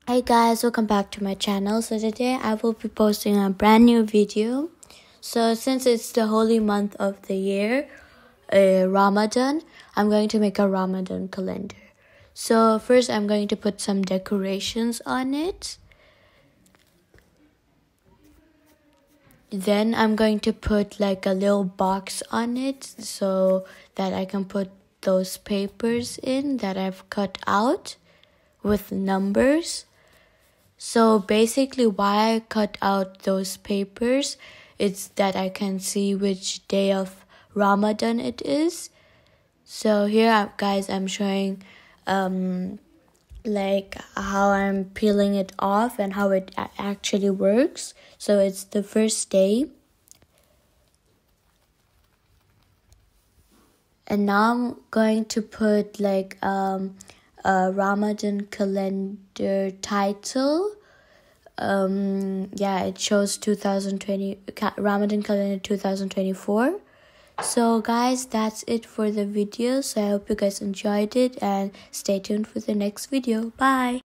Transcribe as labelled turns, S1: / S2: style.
S1: Hey guys, welcome back to my channel. So today I will be posting a brand new video. So since it's the holy month of the year, Ramadan, I'm going to make a Ramadan calendar. So first I'm going to put some decorations on it. Then I'm going to put like a little box on it so that I can put those papers in that I've cut out with numbers. So basically why I cut out those papers, it's that I can see which day of Ramadan it is. So here guys, I'm showing like how I'm peeling it off and how it actually works. So it's the first day. And now I'm going to put like a Ramadan calendar title. It shows 2020 Ramadan calendar 2024. So guys, that's it for the video. So I hope you guys enjoyed it and stay tuned for the next video. Bye.